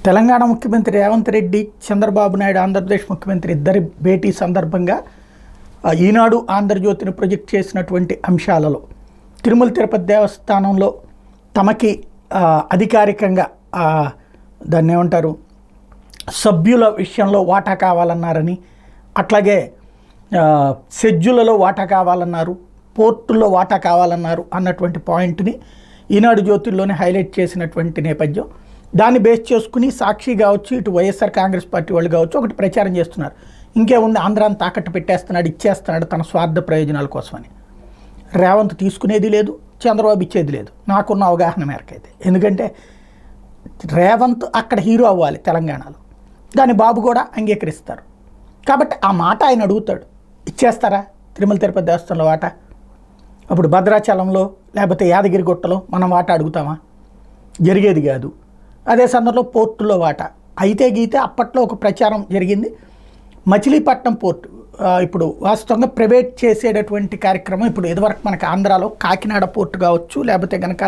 తెలంగాణ ముఖ్యమంత్రి రేవంత్ రెడ్డి, చంద్రబాబు నాయుడు ఆంధ్రప్రదేశ్ ముఖ్యమంత్రి ఇద్దరి భేటీ సందర్భంగా ఈనాడు ఆంధ్రజ్యోతిని ప్రొజెక్ట్ చేసినటువంటి అంశాలలో తిరుమల తిరుపతి దేవస్థానంలో తమకి అధికారికంగా దాన్ని ఏమంటారు సభ్యుల విషయంలో వాటా కావాలన్నారని, అట్లాగే షెడ్యూల్లో వాటా కావాలన్నారు, పోర్టుల్లో వాటా కావాలన్నారు అన్నటువంటి పాయింట్ని ఈనాడు జ్యోతిల్లోనే హైలైట్ చేసినటువంటి నేపథ్యం. దాన్ని బేస్ చేసుకుని సాక్షి కావచ్చు, ఇటు వైఎస్ఆర్ కాంగ్రెస్ పార్టీ వాళ్ళు కావచ్చు ఒకటి ప్రచారం చేస్తున్నారు. ఇంకేముంది, ఆంధ్రాన్ని తాకట్టు పెట్టేస్తున్నాడు, ఇచ్చేస్తున్నాడు తన స్వార్థ ప్రయోజనాల కోసమని. రేవంత్ తీసుకునేది లేదు, చంద్రబాబు ఇచ్చేది లేదు నాకున్న అవగాహన మేరకైతే. ఎందుకంటే రేవంత్ అక్కడ హీరో అవ్వాలి తెలంగాణలో, దాన్ని బాబు కూడా అంగీకరిస్తారు కాబట్టి ఆ మాట ఆయన అడుగుతాడు. ఇచ్చేస్తారా తిరుమల తిరుపతి దేవస్థానంలో వాటా? అప్పుడు భద్రాచలంలో లేకపోతే యాదగిరిగుట్టలో మనం వాటా అడుగుతామా? జరిగేది కాదు. అదే సందర్భంలో పోర్టులో వాటా అయితే గీతే అప్పట్లో ఒక ప్రచారం జరిగింది. మచిలీపట్నం పోర్టు ఇప్పుడు వాస్తవంగా ప్రైవేట్ చేసేటటువంటి కార్యక్రమం ఇప్పుడు ఇదివరకు మనకు ఆంధ్రాలో కాకినాడ పోర్టు కావచ్చు, లేకపోతే కనుక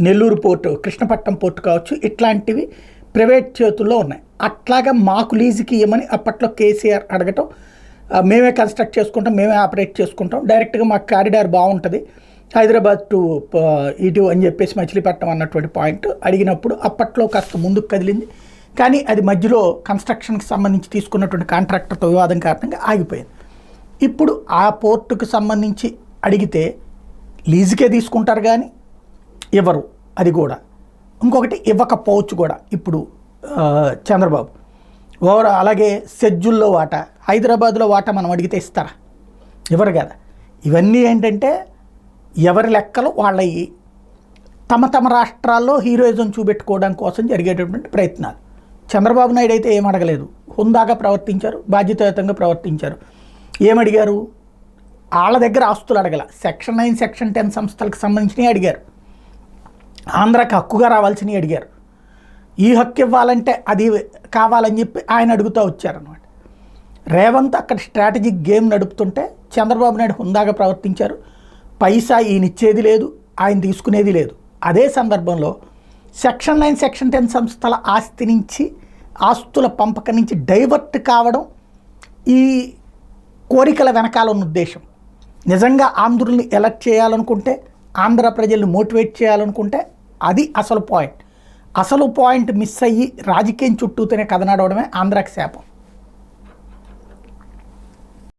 నెల్లూరు పోర్టు, కృష్ణపట్నం పోర్టు కావచ్చు, ఇట్లాంటివి ప్రైవేట్ చేతుల్లో ఉన్నాయి. అట్లాగా మాకు లీజుకి ఇవ్వమని అప్పట్లో కేసీఆర్ అడగటం, మేమే కన్స్ట్రక్ట్ చేసుకుంటాం, మేమే ఆపరేట్ చేసుకుంటాం, డైరెక్ట్గా మాకు కారిడార్ బాగుంటుంది హైదరాబాద్ టు ఇటు అని చెప్పేసి మచిలీపట్నం అన్నటువంటి పాయింట్ అడిగినప్పుడు అప్పట్లో కాస్త ముందుకు కదిలింది. కానీ అది మధ్యలో కన్స్ట్రక్షన్కి సంబంధించి తీసుకున్నటువంటి కాంట్రాక్టర్తో వివాదం కారణంగా ఆగిపోయింది. ఇప్పుడు ఆ పోర్టుకు సంబంధించి అడిగితే లీజుకే తీసుకుంటారు కానీ ఇవ్వరు. అది కూడా ఇంకొకటి ఇవ్వకపోవచ్చు కూడా ఇప్పుడు చంద్రబాబు అలాగే షెడ్యూల్లో వాటా, హైదరాబాద్లో వాటా మనం అడిగితే ఇస్తారా? ఇవ్వరు కదా. ఇవన్నీ ఏంటంటే ఎవరి లెక్కలు వాళ్ళవి, తమ తమ రాష్ట్రాల్లో హీరోయిజం చూపెట్టుకోవడం కోసం జరిగేటటువంటి ప్రయత్నాలు. చంద్రబాబు నాయుడు అయితే ఏం అడగలేదు, హుందాగా ప్రవర్తించారు, బాధ్యతాయుతంగా ప్రవర్తించారు. ఏమడిగారు? వాళ్ళ దగ్గర ఆస్తులు అడగల, సెక్షన్ 9, సెక్షన్ 10 సంస్థలకు సంబంధించినవి అడిగారు, ఆంధ్రాకి హక్కుగా రావాల్సినవి అడిగారు. ఈ హక్కు ఇవ్వాలంటే అది కావాలని చెప్పి ఆయన అడుగుతూ వచ్చారనమాట. రేవంత్ అక్కడ స్ట్రాటజిక్ గేమ్ నడుపుతుంటే చంద్రబాబు నాయుడు హుందాగా ప్రవర్తించారు. పైసా ఈయన ఇచ్చేది లేదు, ఆయన తీసుకునేది లేదు. అదే సందర్భంలో సెక్షన్ 9, సెక్షన్ 10 సంస్థల ఆస్తి నుంచి, ఆస్తుల పంపకం నుంచి డైవర్ట్ కావడం ఈ కోరికల వెనకాల ఉన్న ఉద్దేశం. నిజంగా ఆంధ్రుల్ని ఎలక్ట్ చేయాలనుకుంటే, ఆంధ్ర ప్రజల్ని మోటివేట్ చేయాలనుకుంటే అది అసలు పాయింట్. అసలు పాయింట్ మిస్ అయ్యి రాజకీయం చుట్టూతోనే కథ నడవడమే ఆంధ్రాకి శాపం.